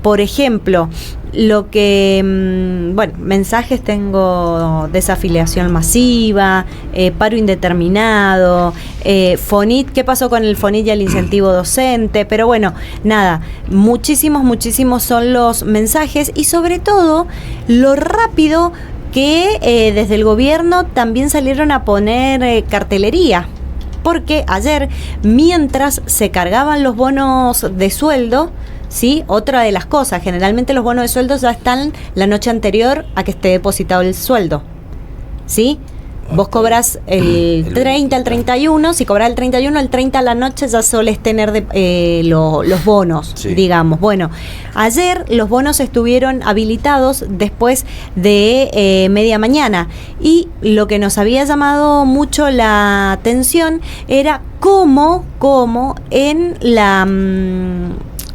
Por ejemplo, lo que, bueno, mensajes tengo: desafiliación masiva, paro indeterminado, Fonit, ¿qué pasó con el Fonit y el incentivo docente? Pero bueno, nada, muchísimos son los mensajes, y sobre todo lo rápido que desde el gobierno también salieron a poner cartelería. Porque ayer, mientras se cargaban los bonos de sueldo, ¿sí? Otra de las cosas, generalmente los bonos de sueldo ya están la noche anterior a que esté depositado el sueldo, ¿sí? Vos cobras el 30, el 31, si cobras el 31, el 30 a la noche ya solés tener los bonos, sí, digamos. Bueno, ayer los bonos estuvieron habilitados después de media mañana, y lo que nos había llamado mucho la atención era cómo en la...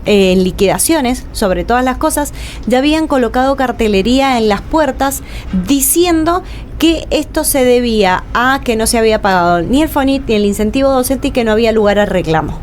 en liquidaciones, sobre todas las cosas, ya habían colocado cartelería en las puertas diciendo que esto se debía a que no se había pagado ni el Fonit ni el incentivo docente y que no había lugar a reclamo.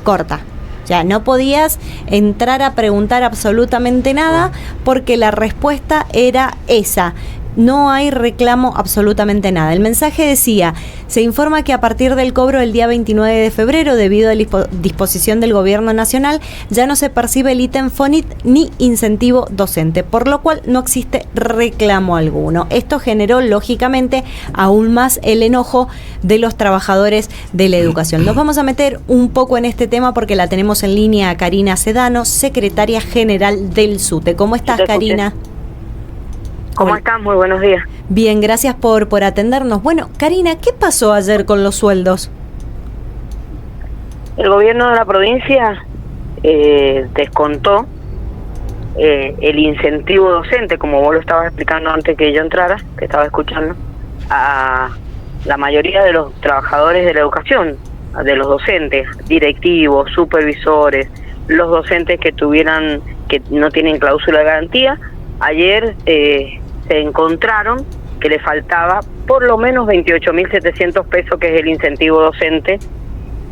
Corta. O sea, no podías entrar a preguntar absolutamente nada porque la respuesta era esa: no hay reclamo absolutamente nada. El mensaje decía: se informa que a partir del cobro del día 29 de febrero, debido a la disposición del Gobierno Nacional, ya no se percibe el ítem Fonit ni incentivo docente, por lo cual no existe reclamo alguno. Esto generó, lógicamente, aún más el enojo de los trabajadores de la educación. Nos vamos a meter un poco en este tema porque la tenemos en línea a Karina Sedano, secretaria general del SUTE. ¿Cómo estás, Karina? ¿Cómo estás? Muy buenos días. Bien, gracias por atendernos. Bueno, Karina, ¿qué pasó ayer con los sueldos? El gobierno de la provincia descontó el incentivo docente, como vos lo estabas explicando antes que yo entrara, que estaba escuchando, a la mayoría de los trabajadores de la educación, de los docentes, directivos, supervisores, los docentes que no tienen cláusula de garantía. Ayer se encontraron que le faltaba por lo menos 28.700 pesos, que es el incentivo docente,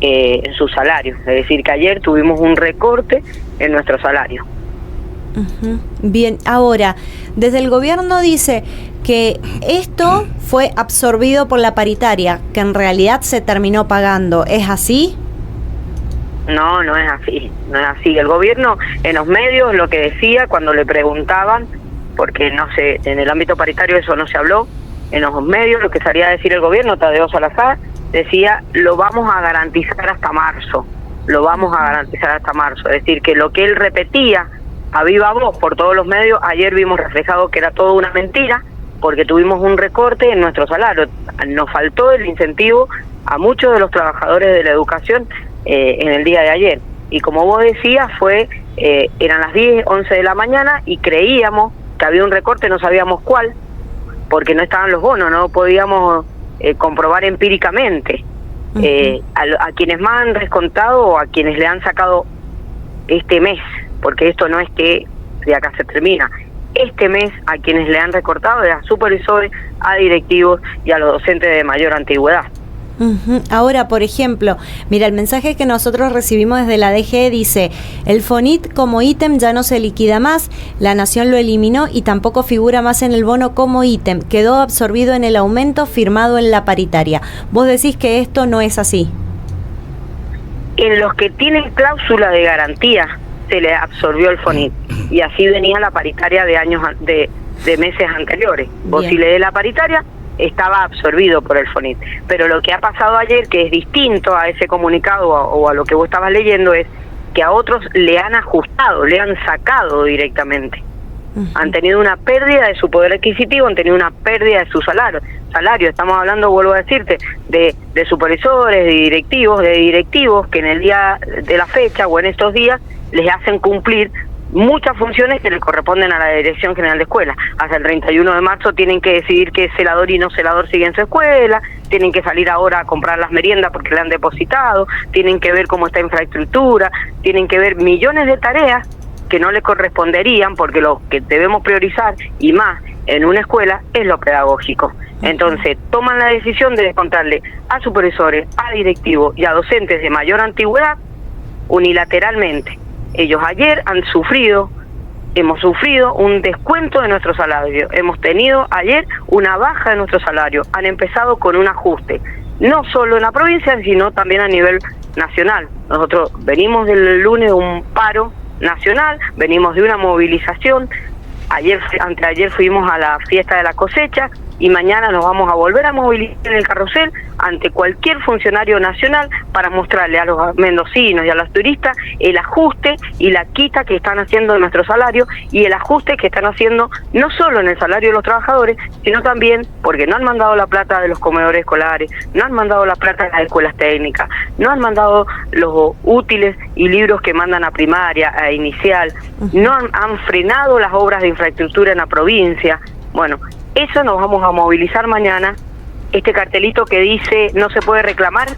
en su salario. Es decir, que ayer tuvimos un recorte en nuestro salario. Uh-huh. Bien, ahora, desde el gobierno dice que esto fue absorbido por la paritaria, que en realidad se terminó pagando. ¿Es así? No, no es así, no es así. El gobierno en los medios lo que decía cuando le preguntaban, porque no sé, en el ámbito paritario eso no se habló, en los medios lo que salía a decir el gobierno, Tadeo Salazar, decía: lo vamos a garantizar hasta marzo, lo vamos a garantizar hasta marzo. Es decir, que lo que él repetía a viva voz por todos los medios, ayer vimos reflejado que era todo una mentira, porque tuvimos un recorte en nuestro salario. Nos faltó el incentivo a muchos de los trabajadores de la educación en el día de ayer. Y como vos decías, eran las 10, 11 de la mañana y creíamos que había un recorte, no sabíamos cuál, porque no estaban los bonos, no podíamos comprobar empíricamente. A quienes más han descontado o a quienes le han sacado este mes, porque esto no es que de acá se termina, este mes a quienes le han recortado es a supervisores, a directivos y a los docentes de mayor antigüedad. Uh-huh. Ahora, por ejemplo, mira, el mensaje que nosotros recibimos desde la DGE dice: el Fonit como ítem ya no se liquida más, la Nación lo eliminó y tampoco figura más en el bono como ítem, quedó absorbido en el aumento firmado en la paritaria. ¿Vos decís que esto no es así? En los que tienen cláusula de garantía se le absorbió el Fonit, y así venía la paritaria de años de meses anteriores. Vos si lees la paritaria, estaba absorbido por el Fonit. Pero lo que ha pasado ayer, que es distinto a ese comunicado o a lo que vos estabas leyendo, es que a otros le han ajustado, le han sacado directamente. Uh-huh. Han tenido una pérdida de su poder adquisitivo, han tenido una pérdida de su salario. Estamos hablando, vuelvo a decirte, de supervisores, de directivos que en el día de la fecha o en estos días les hacen cumplir muchas funciones que le corresponden a la Dirección General de Escuela. Hasta el 31 de marzo tienen que decidir qué celador y no celador sigue en su escuela, tienen que salir ahora a comprar las meriendas porque le han depositado, tienen que ver cómo está infraestructura, tienen que ver millones de tareas que no le corresponderían, porque lo que debemos priorizar, y más en una escuela, es lo pedagógico. Entonces toman la decisión de descontarle a supervisores, a directivos y a docentes de mayor antigüedad unilateralmente, Ellos ayer hemos sufrido un descuento de nuestro salario, hemos tenido ayer una baja de nuestro salario, han empezado con un ajuste, no solo en la provincia, sino también a nivel nacional. Nosotros venimos del lunes de un paro nacional, venimos de una movilización, anteayer fuimos a la fiesta de la cosecha y mañana nos vamos a volver a movilizar en el carrusel ante cualquier funcionario nacional para mostrarle a los mendocinos y a los turistas el ajuste y la quita que están haciendo de nuestro salario y el ajuste que están haciendo no solo en el salario de los trabajadores, sino también porque no han mandado la plata de los comedores escolares, no han mandado la plata de las escuelas técnicas, no han mandado los útiles y libros que mandan a primaria, a inicial, no han frenado las obras de infraestructura en la provincia. Bueno, eso nos vamos a movilizar mañana. Este cartelito que dice no se puede reclamar,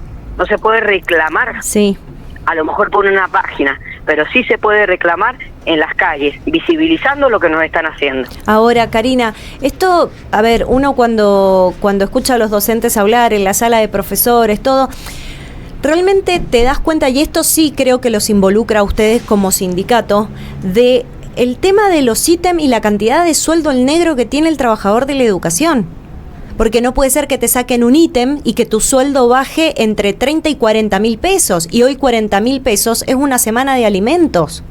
Sí. A lo mejor pone una página, pero sí se puede reclamar en las calles, visibilizando lo que nos están haciendo. Ahora, Karina, esto, a ver, uno cuando escucha a los docentes hablar en la sala de profesores, todo, realmente te das cuenta, y esto sí creo que los involucra a ustedes como sindicato, de el tema de los ítems y la cantidad de sueldo en negro que tiene el trabajador de la educación. Porque no puede ser que te saquen un ítem y que tu sueldo baje entre 30 y 40 mil pesos. Y hoy 40 mil pesos es una semana de alimentos.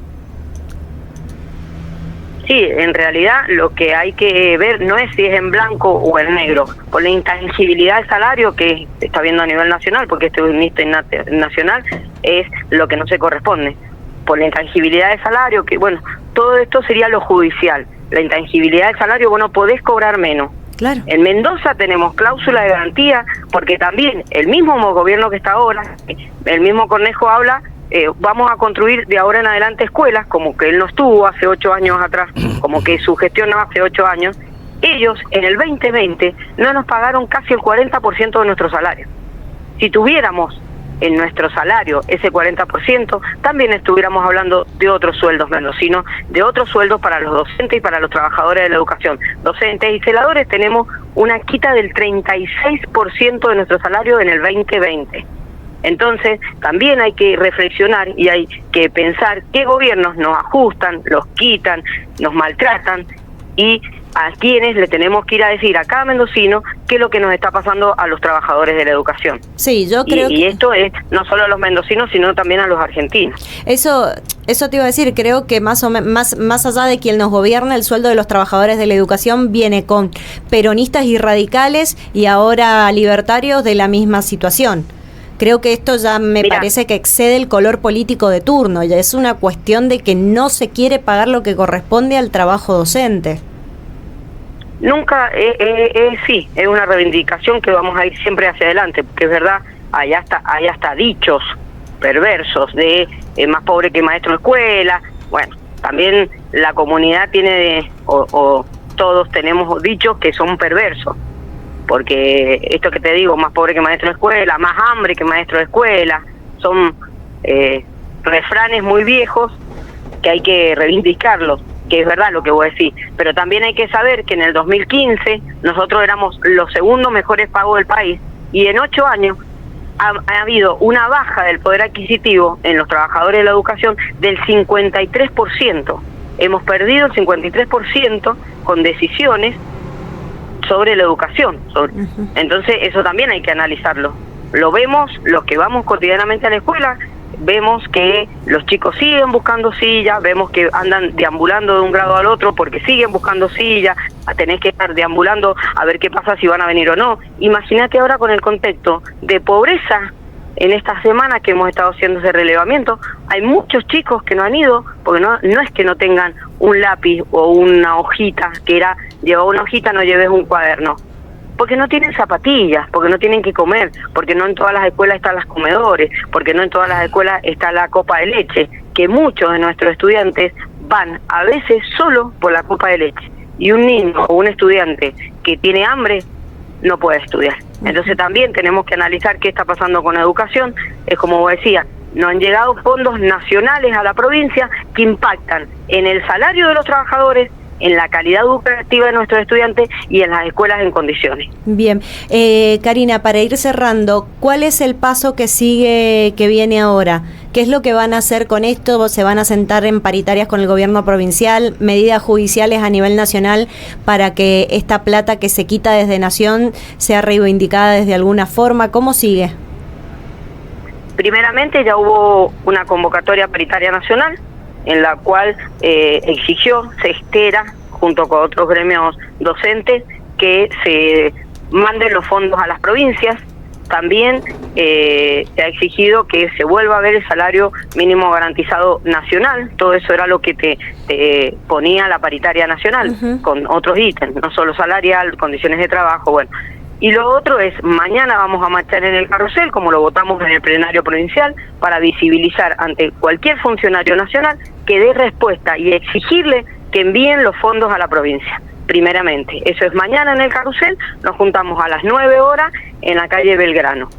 Sí, en realidad lo que hay que ver no es si es en blanco o en negro. Por la intangibilidad del salario que está viendo a nivel nacional, porque este es un ítem nacional, es lo que no se corresponde. Por la intangibilidad del salario, que bueno, todo esto sería lo judicial. La intangibilidad del salario, bueno, podés cobrar menos. Claro. En Mendoza tenemos cláusula de garantía, porque también el mismo gobierno que está ahora, el mismo Cornejo habla, vamos a construir de ahora en adelante escuelas, como que él no estuvo hace 8 años atrás, como que su gestión no hace 8 años. Ellos en el 2020 no nos pagaron casi el 40% de nuestro salario. Si tuviéramos en nuestro salario ese 40%, también estuviéramos hablando de otros sueldos mendocinos, de otros sueldos para los docentes y para los trabajadores de la educación. Docentes y celadores tenemos una quita del 36% de nuestro salario en el 2020. Entonces, también hay que reflexionar y hay que pensar qué gobiernos nos ajustan, los quitan, nos maltratan y a quienes le tenemos que ir a decir a cada mendocino qué es lo que nos está pasando a los trabajadores de la educación. Sí, yo creo y esto es no solo a los mendocinos, sino también a los argentinos. Eso te iba a decir, creo que más allá de quien nos gobierna, el sueldo de los trabajadores de la educación viene con peronistas y radicales y ahora libertarios de la misma situación. Creo que esto ya me parece que excede el color político de turno, ya es una cuestión de que no se quiere pagar lo que corresponde al trabajo docente. Nunca, sí, es una reivindicación que vamos a ir siempre hacia adelante, porque es verdad, hay hasta dichos perversos de más pobre que maestro de escuela. Bueno, también la comunidad tiene, o todos tenemos dichos que son perversos, porque esto que te digo, más pobre que maestro de escuela, más hambre que maestro de escuela, son refranes muy viejos que hay que reivindicarlos, que es verdad lo que voy a decir, pero también hay que saber que en el 2015 nosotros éramos los segundos mejores pagos del país y en 8 años ha habido una baja del poder adquisitivo en los trabajadores de la educación del 53%. Hemos perdido el 53% con decisiones sobre la educación. Entonces eso también hay que analizarlo. Lo vemos, los que vamos cotidianamente a la escuela, vemos que los chicos siguen buscando sillas, vemos que andan deambulando de un grado al otro porque siguen buscando sillas, tenés que estar deambulando a ver qué pasa si van a venir o no. Imagínate ahora con el contexto de pobreza en esta semana que hemos estado haciendo ese relevamiento, hay muchos chicos que no han ido, porque no es que no tengan un lápiz o una hojita, que era, lleva una hojita, no lleves un cuaderno, porque no tienen zapatillas, porque no tienen que comer, porque no en todas las escuelas están los comedores, porque no en todas las escuelas está la copa de leche, que muchos de nuestros estudiantes van a veces solo por la copa de leche, y un niño o un estudiante que tiene hambre no puede estudiar. Entonces también tenemos que analizar qué está pasando con la educación. Es como vos decías, no han llegado fondos nacionales a la provincia que impactan en el salario de los trabajadores, en la calidad educativa de nuestros estudiantes y en las escuelas en condiciones. Bien, Karina, para ir cerrando, ¿cuál es el paso que sigue, que viene ahora? ¿Qué es lo que van a hacer con esto? ¿Se van a sentar en paritarias con el gobierno provincial? ¿Medidas judiciales a nivel nacional para que esta plata que se quita desde Nación sea reivindicada desde alguna forma? ¿Cómo sigue? Primeramente ya hubo una convocatoria paritaria nacional en la cual exigió, se espera, junto con otros gremios docentes, que se manden los fondos a las provincias. También se ha exigido que se vuelva a ver el salario mínimo garantizado nacional. Todo eso era lo que te ponía la paritaria nacional, con otros ítems, no solo salarial, condiciones de trabajo, bueno. Y lo otro es, mañana vamos a marchar en el carrusel, como lo votamos en el plenario provincial, para visibilizar ante cualquier funcionario nacional que dé respuesta y exigirle que envíen los fondos a la provincia, primeramente. Eso es mañana en el carrusel, nos juntamos a las 9 horas en la calle Belgrano.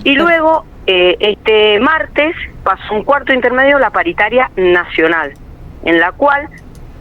Y luego, este martes, pasó un cuarto intermedio, la paritaria nacional, en la cual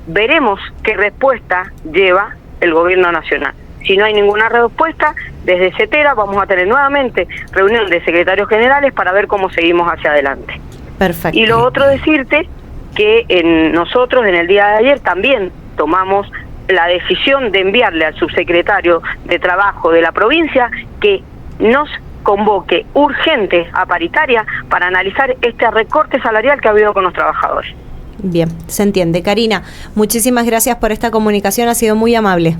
veremos qué respuesta lleva el gobierno nacional. Si no hay ninguna respuesta, desde CETERA vamos a tener nuevamente reunión de secretarios generales para ver cómo seguimos hacia adelante. Perfecto. Y lo otro decirte que nosotros en el día de ayer también tomamos la decisión de enviarle al subsecretario de Trabajo de la provincia que nos convoque urgente a paritaria para analizar este recorte salarial que ha habido con los trabajadores. Bien, se entiende. Karina, muchísimas gracias por esta comunicación, ha sido muy amable.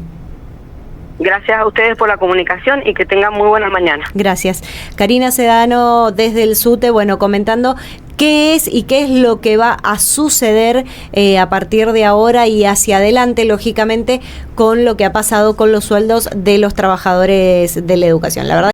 Gracias a ustedes por la comunicación y que tengan muy buena mañana. Gracias. Karina Sedano desde el SUTE, bueno, comentando qué es y qué es lo que va a suceder a partir de ahora y hacia adelante, lógicamente, con lo que ha pasado con los sueldos de los trabajadores de la educación. La verdad